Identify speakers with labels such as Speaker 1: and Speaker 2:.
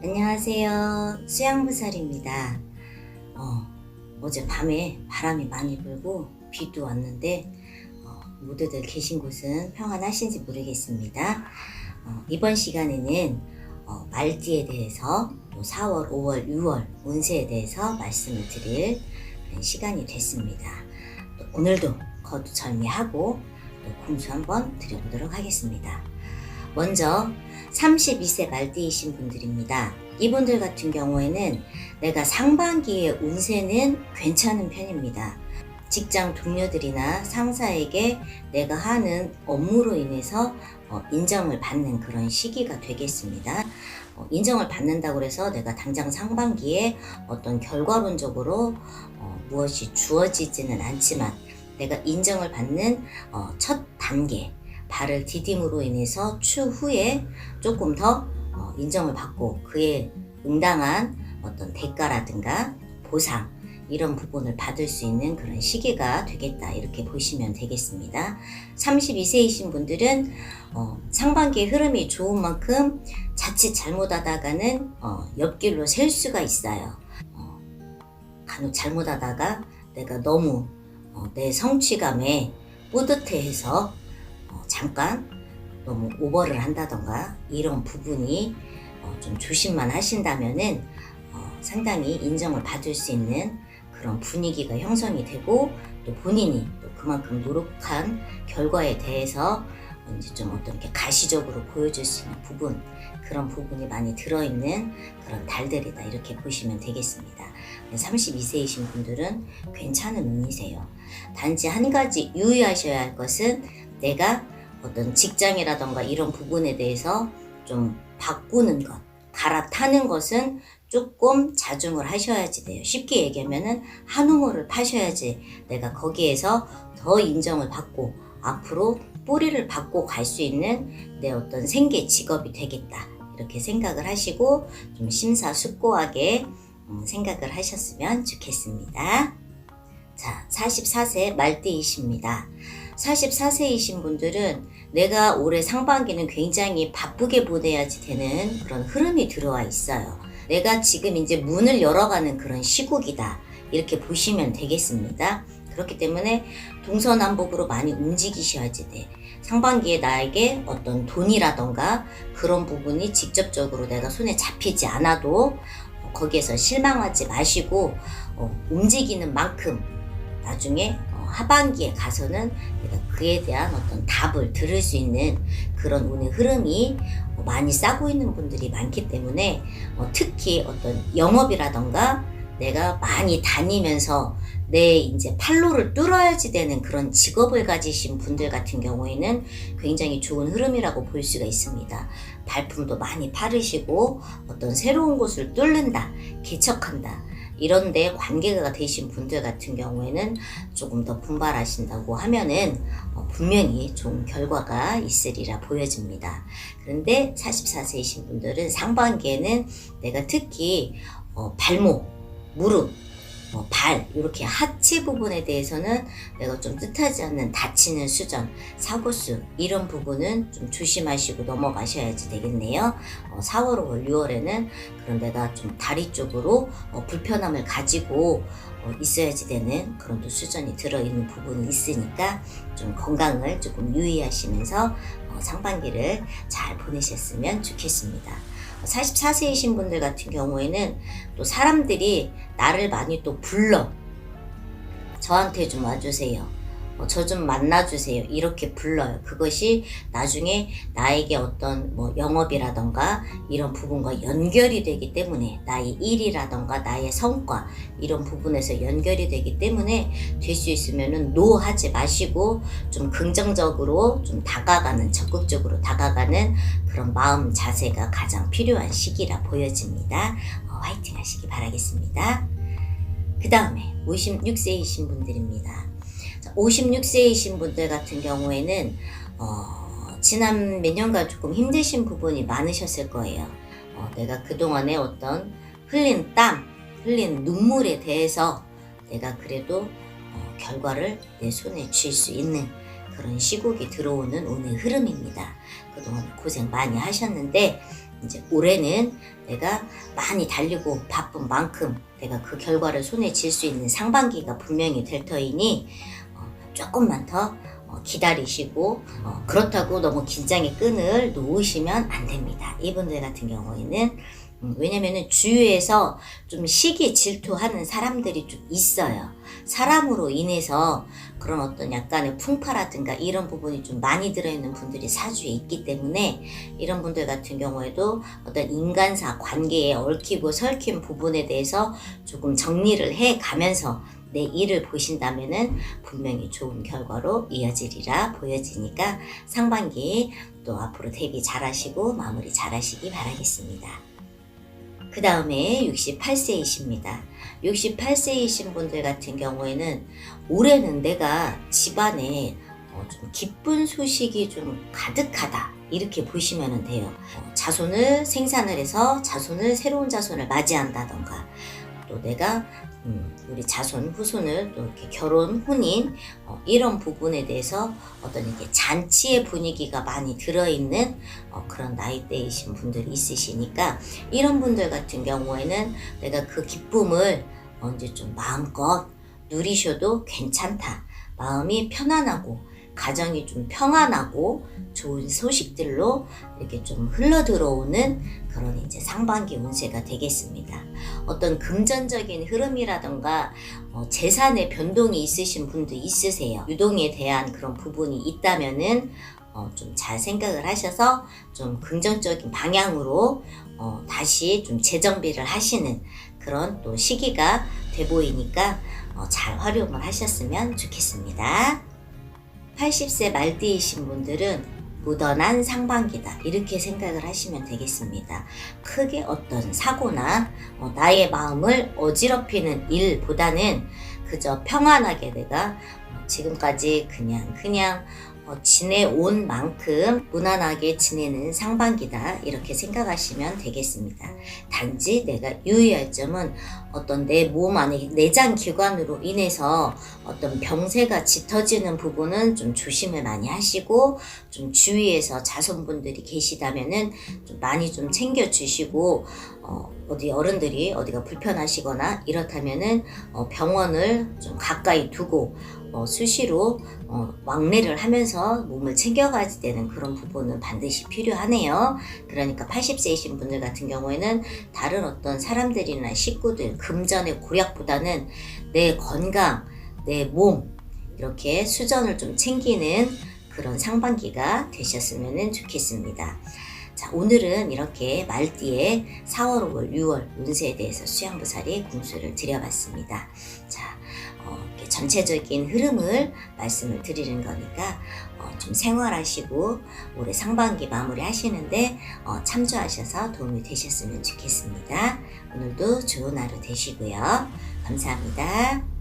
Speaker 1: 안녕하세요. 수양부살입니다. 어제 밤에 바람이 많이 불고 비도 왔는데 모두들 계신 곳은 평안하신지 모르겠습니다. 이번 시간에는 말띠에 대해서 또 4월, 5월, 6월 운세에 대해서 말씀을 드릴 시간이 됐습니다. 또 오늘도 거두절미하고 또 공수 한번 드려보도록 하겠습니다. 먼저 32세 말띠이신 분들입니다. 이분들 같은 경우에는 내가 상반기의 운세는 괜찮은 편입니다. 직장 동료들이나 상사에게 내가 하는 업무로 인해서 인정을 받는 그런 시기가 되겠습니다. 인정을 받는다고 해서 내가 당장 상반기에 어떤 결과론적으로 무엇이 주어지지는 않지만 내가 인정을 받는 첫 단계, 발을 디딤으로 인해서 추후에 조금 더 인정을 받고 그에 응당한 어떤 대가라든가 보상 이런 부분을 받을 수 있는 그런 시기가 되겠다, 이렇게 보시면 되겠습니다. 32세이신 분들은 상반기의 흐름이 좋은 만큼 자칫 잘못하다가는 옆길로 셀 수가 있어요. 간혹 잘못하다가 내가 너무 내 성취감에 뿌듯해해서 잠깐 너무 오버를 한다던가 이런 부분이 좀 조심만 하신다면은 상당히 인정을 받을 수 있는 그런 분위기가 형성이 되고, 또 본인이 또 그만큼 노력한 결과에 대해서 이제 좀 어떤 이렇게 가시적으로 보여줄 수 있는 부분, 그런 부분이 많이 들어있는 그런 달들이다, 이렇게 보시면 되겠습니다. 32세이신 분들은 괜찮은 운이세요. 단지 한 가지 유의하셔야 할 것은 내가 어떤 직장이라던가 이런 부분에 대해서 좀 바꾸는 것, 갈아타는 것은 조금 자중을 하셔야지 돼요. 쉽게 얘기하면은 한 우물을 파셔야지 내가 거기에서 더 인정을 받고 앞으로 뿌리를 받고 갈 수 있는 내 어떤 생계 직업이 되겠다, 이렇게 생각을 하시고 좀 심사숙고하게 생각을 하셨으면 좋겠습니다. 자, 44세 말띠이십니다. 44세이신 분들은 내가 올해 상반기는 굉장히 바쁘게 보내야지 되는 그런 흐름이 들어와 있어요. 내가 지금 이제 문을 열어가는 그런 시국이다, 이렇게 보시면 되겠습니다. 그렇기 때문에 동서남북으로 많이 움직이셔야지 돼. 상반기에 나에게 어떤 돈이라던가 그런 부분이 직접적으로 내가 손에 잡히지 않아도 거기에서 실망하지 마시고 움직이는 만큼 나중에 하반기에 가서는 내가 그에 대한 어떤 답을 들을 수 있는 그런 운의 흐름이 많이 싸고 있는 분들이 많기 때문에 특히 어떤 영업이라던가 내가 많이 다니면서 내 이제 팔로를 뚫어야지 되는 그런 직업을 가지신 분들 같은 경우에는 굉장히 좋은 흐름이라고 볼 수가 있습니다. 발품도 많이 팔으시고 어떤 새로운 곳을 뚫는다, 개척한다, 이런데 관계가 되신 분들 같은 경우에는 조금 더 분발하신다고 하면은 분명히 좋은 결과가 있으리라 보여집니다. 그런데 44세이신 분들은 상반기에는 내가 특히 발목, 무릎, 발, 이렇게 하체 부분에 대해서는 내가 좀 뜻하지 않는 다치는 수전, 사고수, 이런 부분은 좀 조심하시고 넘어가셔야지 되겠네요. 4월, 5월, 6월에는 그런 내가 좀 다리 쪽으로 불편함을 가지고 있어야지 되는 그런 또 수전이 들어있는 부분이 있으니까 좀 건강을 조금 유의하시면서 상반기를 잘 보내셨으면 좋겠습니다. 44세이신 분들 같은 경우에는 또 사람들이 나를 많이 또 불러, 저한테 좀 와주세요, 저 좀 만나주세요, 이렇게 불러요. 그것이 나중에 나에게 어떤 영업이라던가 이런 부분과 연결이 되기 때문에 나의 일이라던가 나의 성과 이런 부분에서 연결이 되기 때문에 될 수 있으면은 노 하지 마시고 좀 긍정적으로 좀 다가가는, 적극적으로 다가가는 그런 마음 자세가 가장 필요한 시기라 보여집니다. 화이팅 하시기 바라겠습니다. 그 다음에 56세이신 분들입니다. 56세이신 분들 같은 경우에는 지난 몇 년간 조금 힘드신 부분이 많으셨을 거예요. 내가 그동안에 어떤 흘린 땀, 흘린 눈물에 대해서 내가 그래도 결과를 내 손에 쥘 수 있는 그런 시국이 들어오는 오늘 흐름입니다. 그동안 고생 많이 하셨는데 이제 올해는 내가 많이 달리고 바쁜 만큼 내가 그 결과를 손에 쥘 수 있는 상반기가 분명히 될 터이니 조금만 더 기다리시고 그렇다고 너무 긴장의 끈을 놓으시면 안 됩니다. 이분들 같은 경우에는 왜냐면은 주위에서 좀 시기 질투하는 사람들이 좀 있어요. 사람으로 인해서 그런 어떤 약간의 풍파라든가 이런 부분이 좀 많이 들어있는 분들이 사주에 있기 때문에 이런 분들 같은 경우에도 어떤 인간사 관계에 얽히고 설킨 부분에 대해서 조금 정리를 해 가면서 내 일을 보신다면은 분명히 좋은 결과로 이어지리라 보여지니까 상반기 또 앞으로 대비 잘하시고 마무리 잘하시기 바라겠습니다. 그 다음에 68세이십니다. 68세이신 분들 같은 경우에는 올해는 내가 집안에 좀 기쁜 소식이 좀 가득하다 이렇게 보시면 돼요. 자손을 생산을 해서 새로운 자손을 맞이한다던가 또 내가 우리 자손, 후손을 또 이렇게 결혼, 혼인 이런 부분에 대해서 어떤 이렇게 잔치의 분위기가 많이 들어있는 그런 나이대이신 분들이 있으시니까 이런 분들 같은 경우에는 내가 그 기쁨을 이제 좀 마음껏 누리셔도 괜찮다. 마음이 편안하고 가정이 좀 평안하고 좋은 소식들로 이렇게 좀 흘러 들어오는 그런 이제 상반기 운세가 되겠습니다. 어떤 금전적인 흐름이라던가 재산의 변동이 있으신 분도 있으세요. 유동에 대한 그런 부분이 있다면은 좀 잘 생각을 하셔서 좀 긍정적인 방향으로 다시 좀 재정비를 하시는 그런 또 시기가 돼 보이니까 잘 활용을 하셨으면 좋겠습니다. 80세 말띠이신 분들은 무던한 상반기다 이렇게 생각을 하시면 되겠습니다. 크게 어떤 사고나 나의 마음을 어지럽히는 일보다는 그저 평안하게 내가 지금까지 그냥 지내온 만큼 무난하게 지내는 상반기다 이렇게 생각하시면 되겠습니다. 단지 내가 유의할 점은 어떤 내 몸 안에 내장 기관으로 인해서 어떤 병세가 짙어지는 부분은 좀 조심을 많이 하시고 좀 주위에서 자손분들이 계시다면은 좀 많이 좀 챙겨주시고 어디 어른들이 어디가 불편하시거나 이렇다면은 병원을 좀 가까이 두고 수시로 왕래를 하면서 몸을 챙겨가야 되는 그런 부분은 반드시 필요하네요. 그러니까 80세이신 분들 같은 경우에는 다른 어떤 사람들이나 식구들 금전의 고약보다는 내 건강, 내 몸 이렇게 수전을 좀 챙기는 그런 상반기가 되셨으면 좋겠습니다. 자, 오늘은 이렇게 말띠의 4월, 5월, 6월 운세에 대해서 수양부살이 공수를 드려봤습니다. 자, 이렇게 전체적인 흐름을 말씀을 드리는 거니까 좀 생활하시고 올해 상반기 마무리 하시는데 참조하셔서 도움이 되셨으면 좋겠습니다. 오늘도 좋은 하루 되시고요. 감사합니다.